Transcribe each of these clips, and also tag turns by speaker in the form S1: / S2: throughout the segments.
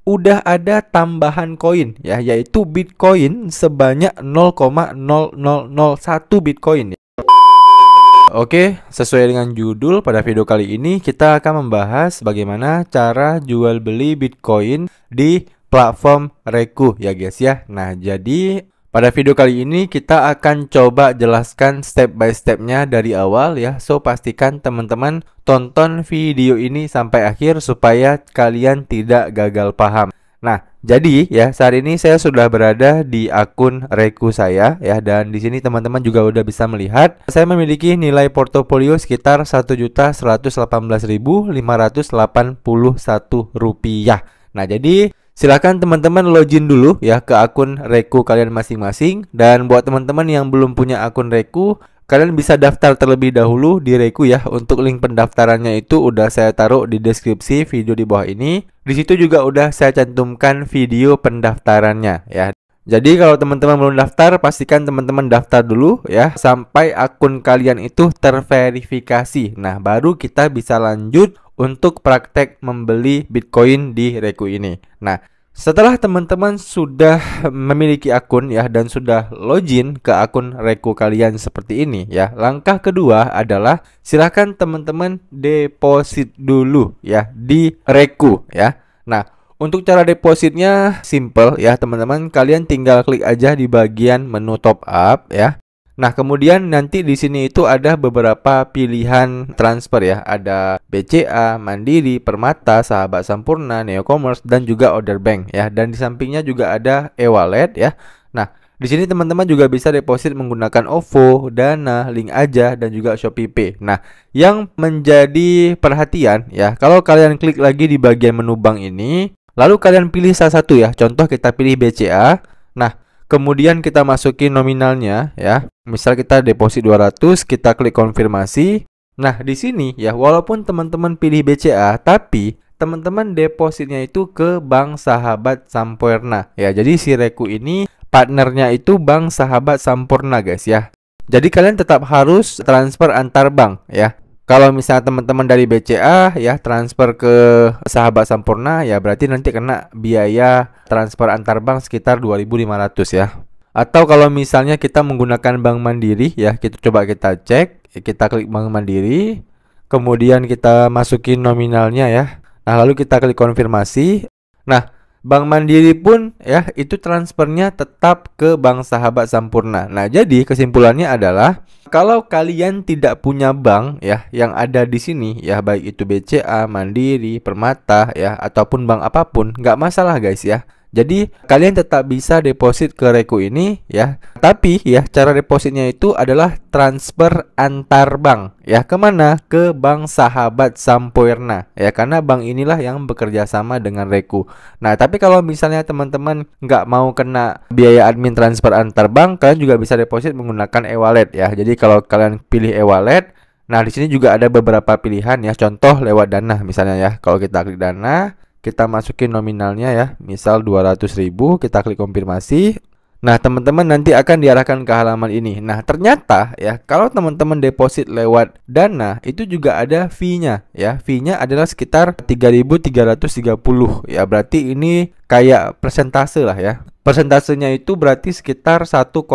S1: udah ada tambahan koin ya, yaitu Bitcoin sebanyak 0,0001 Bitcoin. Oke, sesuai dengan judul, pada video kali ini kita akan membahas bagaimana cara jual beli Bitcoin di platform Reku ya guys ya. Nah, jadi pada video kali ini kita akan coba jelaskan step by stepnya dari awal ya. So, pastikan teman-teman tonton video ini sampai akhir supaya kalian tidak gagal paham. Nah, jadi ya saat ini saya sudah berada di akun Reku saya ya, dan di sini teman-teman juga udah bisa melihat saya memiliki nilai portofolio sekitar Rp1.118.581. Nah, jadi silakan teman-teman login dulu ya ke akun Reku kalian masing-masing, dan buat teman-teman yang belum punya akun Reku, kalian bisa daftar terlebih dahulu di Reku ya. Untuk link pendaftarannya itu udah saya taruh di deskripsi video di bawah ini. Di situ juga udah saya cantumkan video pendaftarannya ya. Jadi kalau teman-teman belum daftar, pastikan teman-teman daftar dulu ya sampai akun kalian itu terverifikasi. Nah, baru kita bisa lanjut untuk praktek membeli Bitcoin di Reku ini. Nah, setelah teman-teman sudah memiliki akun ya dan sudah login ke akun Reku kalian seperti ini ya, langkah kedua adalah silahkan teman-teman deposit dulu ya di Reku ya. Nah, untuk cara depositnya simple ya teman-teman, kalian tinggal klik aja di bagian menu top up ya. Nah, kemudian nanti di sini itu ada beberapa pilihan transfer ya. Ada BCA, Mandiri, Permata, Sahabat Sampurna, Neocommerce, dan juga Order Bank ya. Dan di sampingnya juga ada e-wallet ya. Nah, di sini teman-teman juga bisa deposit menggunakan OVO, Dana, Link Aja, dan juga ShopeePay. Nah, yang menjadi perhatian ya, kalau kalian klik lagi di bagian menu bank ini, lalu kalian pilih salah satu ya. Contoh kita pilih BCA. Nah, kemudian kita masukin nominalnya ya. Misal kita deposit 200, kita klik konfirmasi. Nah, di sini ya, walaupun teman-teman pilih BCA, tapi teman-teman depositnya itu ke Bank Sahabat Sampurna ya. Jadi si Reku ini partnernya itu Bank Sahabat Sampurna guys ya. Jadi kalian tetap harus transfer antar bank ya. Kalau misalnya teman-teman dari BCA ya transfer ke Sahabat Sampurna ya, berarti nanti kena biaya transfer antar bank sekitar 2.500 ya. Atau kalau misalnya kita menggunakan Bank Mandiri ya, kita cek, kita klik Bank Mandiri, kemudian kita masukin nominalnya ya. Nah, lalu kita klik konfirmasi. Nah, Bank Mandiri pun ya itu transfernya tetap ke Bank Sahabat Sampurna. Nah, jadi kesimpulannya adalah kalau kalian tidak punya bank ya yang ada di sini ya, baik itu BCA, Mandiri, Permata ya ataupun bank apapun, nggak masalah guys ya. Jadi kalian tetap bisa deposit ke Reku ini ya. Tapi ya cara depositnya itu adalah transfer antar bank ya. Kemana? Ke Bank Sahabat Sampurna ya, karena bank inilah yang bekerja sama dengan Reku. Nah, tapi kalau misalnya teman-teman nggak mau kena biaya admin transfer antar bank, kalian juga bisa deposit menggunakan e-wallet ya. Jadi kalau kalian pilih e-wallet, nah di sini juga ada beberapa pilihan ya. Contoh lewat Dana misalnya ya. Kalau kita klik Dana, kita masukin nominalnya ya, misal 200.000, kita klik konfirmasi. Nah, teman-teman nanti akan diarahkan ke halaman ini. Nah, ternyata ya, kalau teman-teman deposit lewat Dana, itu juga ada fee-nya ya. Fee-nya adalah sekitar 3.330 ya. Berarti ini kayak persentase lah ya. Persentasenya itu berarti sekitar 1,6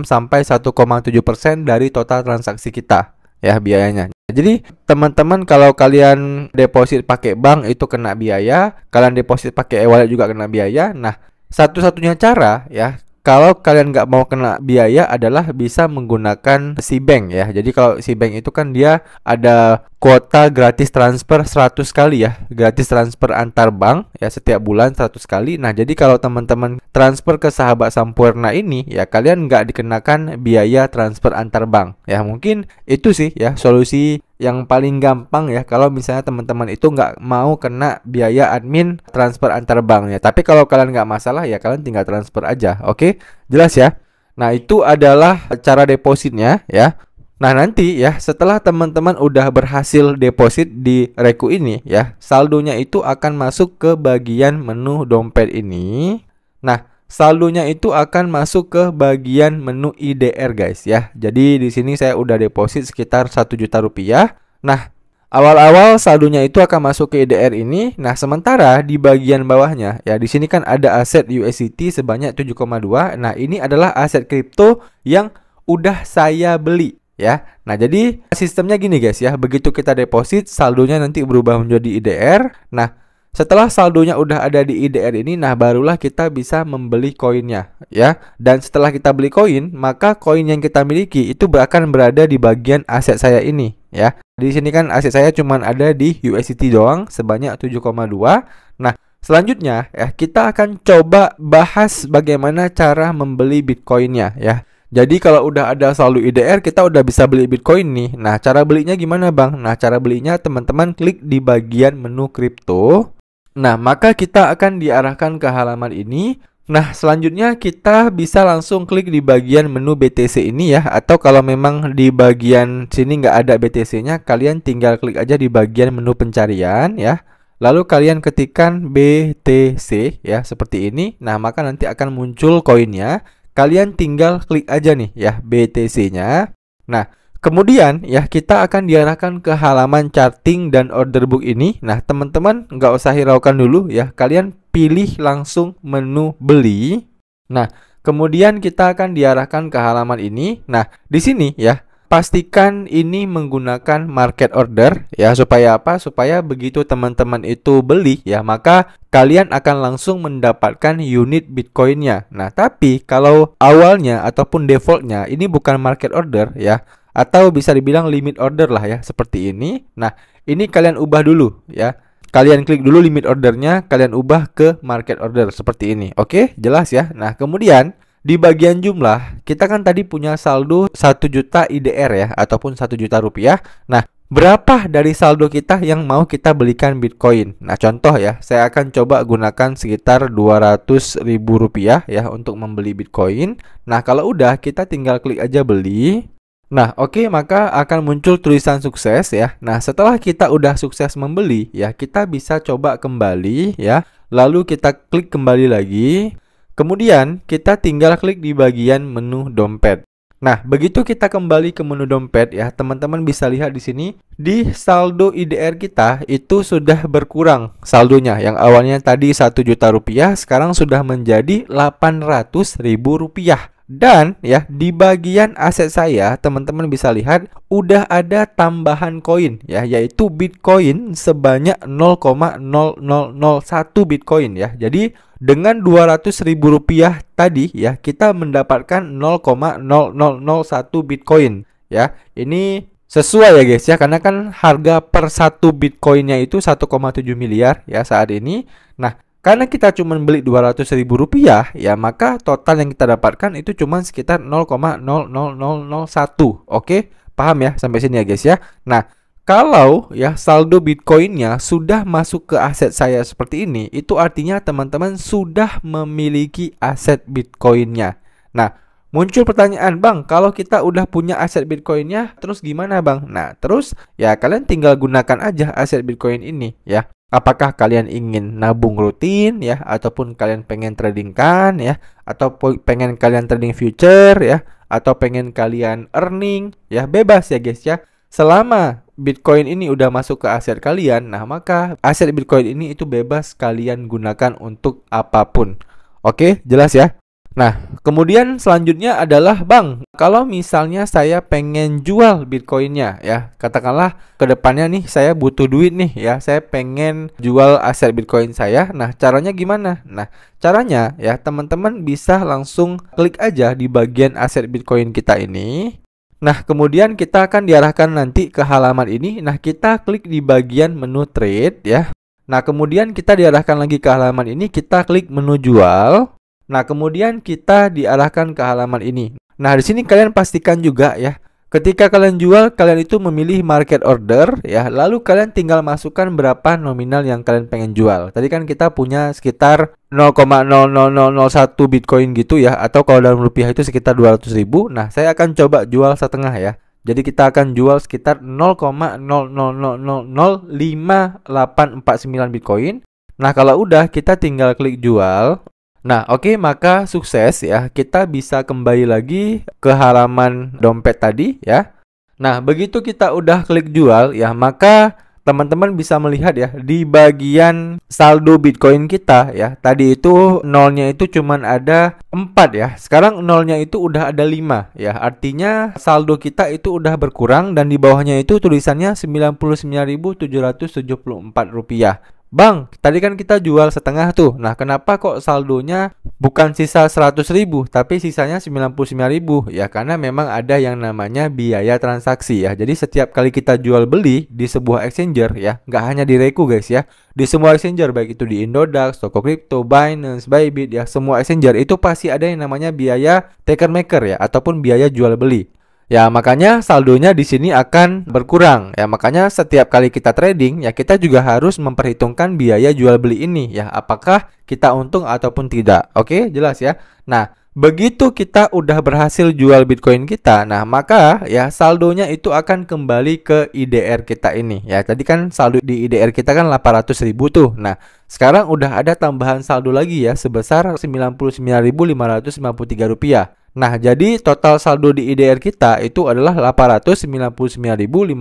S1: sampai 1,7% dari total transaksi kita ya biayanya. Jadi teman-teman kalau kalian deposit pakai bank itu kena biaya, kalian deposit pakai e-wallet juga kena biaya. Nah, satu-satunya cara ya kalau kalian nggak mau kena biaya adalah bisa menggunakan Cbank ya. Jadi kalau Cbank itu kan dia ada kuota gratis transfer 100 kali ya. Gratis transfer antar bank ya, setiap bulan 100 kali. Nah, jadi kalau teman-teman transfer ke Sahabat Sampurna ini ya, kalian nggak dikenakan biaya transfer antar bank ya. Mungkin itu sih ya solusi yang paling gampang ya kalau misalnya teman-teman itu nggak mau kena biaya admin transfer antar bank ya. Tapi kalau kalian nggak masalah ya, kalian tinggal transfer aja. Oke, jelas ya. Nah, itu adalah cara depositnya ya. Nah, nanti ya setelah teman-teman udah berhasil deposit di Reku ini ya, saldonya itu akan masuk ke bagian menu dompet ini. Nah, saldonya itu akan masuk ke bagian menu IDR guys ya. Jadi di sini saya udah deposit sekitar 1 juta rupiah. Nah, awal-awal saldonya itu akan masuk ke IDR ini. Nah, sementara di bagian bawahnya ya di sini kan ada aset USDT sebanyak 7,2. Nah, ini adalah aset kripto yang udah saya beli ya. Nah, jadi sistemnya gini guys ya. Begitu kita deposit, saldonya nanti berubah menjadi IDR. Nah, setelah saldonya udah ada di IDR ini, nah barulah kita bisa membeli koinnya ya. Dan setelah kita beli koin, maka koin yang kita miliki itu akan berada di bagian aset saya ini ya. Di sini kan aset saya cuman ada di USDT doang sebanyak 7,2. Nah, selanjutnya ya kita akan coba bahas bagaimana cara membeli Bitcoinnya ya. Jadi kalau udah ada saldo IDR, kita udah bisa beli Bitcoin nih. Nah, cara belinya gimana Bang? Nah, cara belinya teman-teman klik di bagian menu kripto. Nah, maka kita akan diarahkan ke halaman ini. Nah, selanjutnya kita bisa langsung klik di bagian menu BTC ini ya. Atau kalau memang di bagian sini nggak ada BTC-nya, kalian tinggal klik aja di bagian menu pencarian ya. Lalu kalian ketikkan BTC ya, seperti ini. Nah, maka nanti akan muncul koinnya. Kalian tinggal klik aja nih ya, BTC-nya. Nah, kemudian ya kita akan diarahkan ke halaman charting dan order book ini. Nah, teman-teman nggak usah hiraukan dulu ya. Kalian pilih langsung menu beli. Nah, kemudian kita akan diarahkan ke halaman ini. Nah, di sini ya pastikan ini menggunakan market order ya, supaya apa? Supaya begitu teman-teman itu beli ya, maka kalian akan langsung mendapatkan unit Bitcoinnya. Nah, tapi kalau awalnya ataupun defaultnya ini bukan market order ya, atau bisa dibilang limit order lah ya, seperti ini. Nah, ini kalian ubah dulu ya. Kalian klik dulu limit ordernya, kalian ubah ke market order seperti ini. Oke, jelas ya. Nah, kemudian di bagian jumlah, kita kan tadi punya saldo 1 juta IDR ya, ataupun 1 juta rupiah. Nah, berapa dari saldo kita yang mau kita belikan Bitcoin? Nah, contoh ya, saya akan coba gunakan sekitar 200.000 rupiah ya untuk membeli Bitcoin. Nah, kalau udah, kita tinggal klik aja beli. Nah, oke, maka akan muncul tulisan sukses ya. Nah, setelah kita udah sukses membeli ya, kita bisa coba kembali ya. Lalu kita klik kembali lagi. Kemudian kita tinggal klik di bagian menu dompet. Nah, begitu kita kembali ke menu dompet ya, teman-teman bisa lihat di sini di saldo IDR kita itu sudah berkurang saldonya. Yang awalnya tadi 1 juta rupiah, sekarang sudah menjadi 800.000 rupiah. Dan ya di bagian aset saya, teman-teman bisa lihat udah ada tambahan koin ya, yaitu Bitcoin sebanyak 0,0001 Bitcoin ya. Jadi dengan 200.000 rupiah tadi ya, kita mendapatkan 0,0001 Bitcoin ya. Ini sesuai ya guys ya, karena kan harga per 1 Bitcoinnya itu 1,7 miliar ya saat ini. Nah, karena kita cuma beli 200.000 rupiah ya, maka total yang kita dapatkan itu cuma sekitar 0,00001. Oke, paham ya sampai sini ya guys ya. Nah, kalau ya saldo Bitcoinnya sudah masuk ke aset saya seperti ini, itu artinya teman-teman sudah memiliki aset Bitcoinnya. Nah, muncul pertanyaan, Bang, kalau kita udah punya aset Bitcoinnya, terus gimana Bang? Nah, terus ya kalian tinggal gunakan aja aset Bitcoin ini ya. Apakah kalian ingin nabung rutin ya, ataupun kalian pengen tradingkan ya, atau pengen kalian trading future ya, atau pengen kalian earning ya, bebas ya guys ya. Selama Bitcoin ini udah masuk ke aset kalian, nah maka aset Bitcoin ini itu bebas kalian gunakan untuk apapun. Oke, jelas ya? Nah, kemudian selanjutnya adalah, Bang, kalau misalnya saya pengen jual Bitcoinnya ya, katakanlah ke depannya nih saya butuh duit nih ya, saya pengen jual aset Bitcoin saya. Nah, caranya gimana? Nah, caranya ya teman-teman bisa langsung klik aja di bagian aset Bitcoin kita ini. Nah, kemudian kita akan diarahkan nanti ke halaman ini. Nah, kita klik di bagian menu trade ya. Nah, kemudian kita diarahkan lagi ke halaman ini, kita klik menu jual. Nah, kemudian kita diarahkan ke halaman ini. Nah, di sini kalian pastikan juga ya, ketika kalian jual, kalian itu memilih market order ya. Lalu kalian tinggal masukkan berapa nominal yang kalian pengen jual. Tadi kan kita punya sekitar 0,00001 Bitcoin gitu ya, atau kalau dalam rupiah itu sekitar 200.000. Nah, saya akan coba jual setengah ya. Jadi kita akan jual sekitar 0,00005849 Bitcoin. Nah, kalau udah kita tinggal klik jual. Nah, oke, maka sukses ya. Kita bisa kembali lagi ke halaman dompet tadi ya. Nah, begitu kita udah klik jual ya, maka teman-teman bisa melihat ya di bagian saldo Bitcoin kita ya. Tadi itu nolnya itu cuman ada 4 ya. Sekarang nolnya itu udah ada 5 ya. Artinya saldo kita itu udah berkurang dan di bawahnya itu tulisannya 99.774 rupiah. Bang, tadi kan kita jual setengah tuh. Nah, kenapa kok saldonya bukan sisa 100.000 tapi sisanya 99.000? Ya, karena memang ada yang namanya biaya transaksi ya. Jadi setiap kali kita jual beli di sebuah exchanger ya, nggak hanya di Reku guys ya. Di semua exchanger baik itu di Indodax, Toko Kripto, Binance, Bybit ya, semua exchanger itu pasti ada yang namanya biaya taker maker ya ataupun biaya jual beli. Ya, makanya saldonya di sini akan berkurang. Ya, makanya setiap kali kita trading, ya kita juga harus memperhitungkan biaya jual beli ini ya, apakah kita untung ataupun tidak. Oke, jelas ya. Nah, begitu kita udah berhasil jual Bitcoin kita, nah maka ya saldonya itu akan kembali ke IDR kita ini. Ya, tadi kan saldo di IDR kita kan 800.000 tuh. Nah, sekarang udah ada tambahan saldo lagi ya sebesar 99.553 rupiah. Nah, jadi total saldo di IDR kita itu adalah 899.553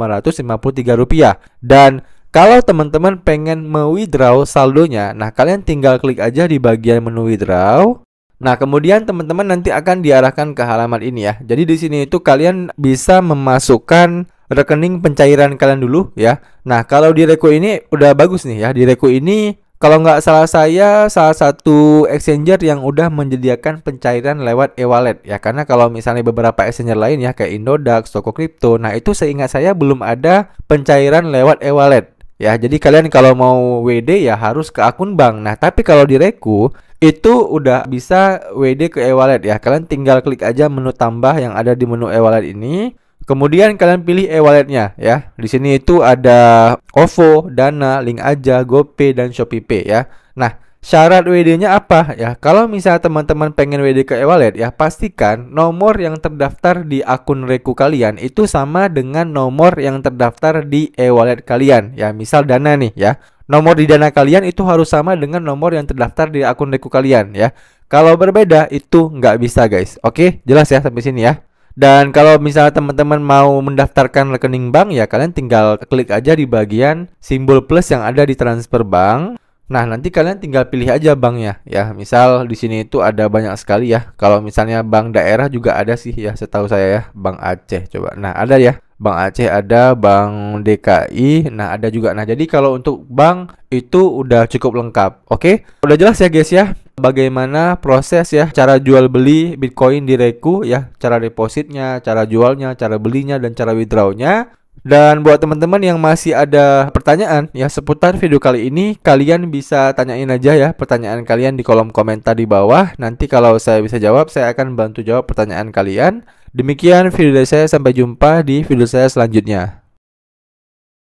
S1: rupiah. Dan kalau teman-teman pengen me-withdraw saldonya, nah kalian tinggal klik aja di bagian menu withdraw. Nah, kemudian teman-teman nanti akan diarahkan ke halaman ini ya. Jadi di sini itu kalian bisa memasukkan rekening pencairan kalian dulu ya. Nah, kalau di Reku ini udah bagus nih ya. Di Reku ini kalau nggak salah saya salah satu exchanger yang udah menyediakan pencairan lewat e-wallet ya. Karena kalau misalnya beberapa exchanger lain ya kayak Indodax, Toko Kripto, nah itu seingat saya belum ada pencairan lewat e-wallet ya. Jadi kalian kalau mau WD ya harus ke akun bank. Nah, tapi kalau di Reku itu udah bisa WD ke e-wallet ya. Kalian tinggal klik aja menu tambah yang ada di menu e-wallet ini. Kemudian kalian pilih e-walletnya ya. Di sini itu ada OVO, Dana, Link Aja, GoPay dan ShopeePay ya. Nah, syarat WD-nya apa ya? Kalau misalnya teman-teman pengen WD ke e-wallet ya, pastikan nomor yang terdaftar di akun Reku kalian itu sama dengan nomor yang terdaftar di e-wallet kalian ya. Misal Dana nih ya. Nomor di Dana kalian itu harus sama dengan nomor yang terdaftar di akun Reku kalian ya. Kalau berbeda itu nggak bisa guys. Oke, jelas ya sampai sini ya. Dan kalau misalnya teman-teman mau mendaftarkan rekening bank ya kalian tinggal klik aja di bagian simbol plus yang ada di transfer bank. Nah, nanti kalian tinggal pilih aja banknya ya. Misal di sini itu ada banyak sekali ya. Kalau misalnya bank daerah juga ada sih ya, setahu saya ya, Bank Aceh coba. Nah, ada ya. Bank Aceh ada, Bank DKI, nah ada juga. Nah, jadi kalau untuk bank itu udah cukup lengkap. Oke, udah jelas ya guys ya bagaimana proses ya cara jual beli Bitcoin di Reku ya, cara depositnya, cara jualnya, cara belinya dan cara withdrawnya. Dan buat teman-teman yang masih ada pertanyaan ya seputar video kali ini, kalian bisa tanyain aja ya pertanyaan kalian di kolom komentar di bawah. Nanti kalau saya bisa jawab, saya akan bantu jawab pertanyaan kalian. Demikian video dari saya, sampai jumpa di video saya selanjutnya.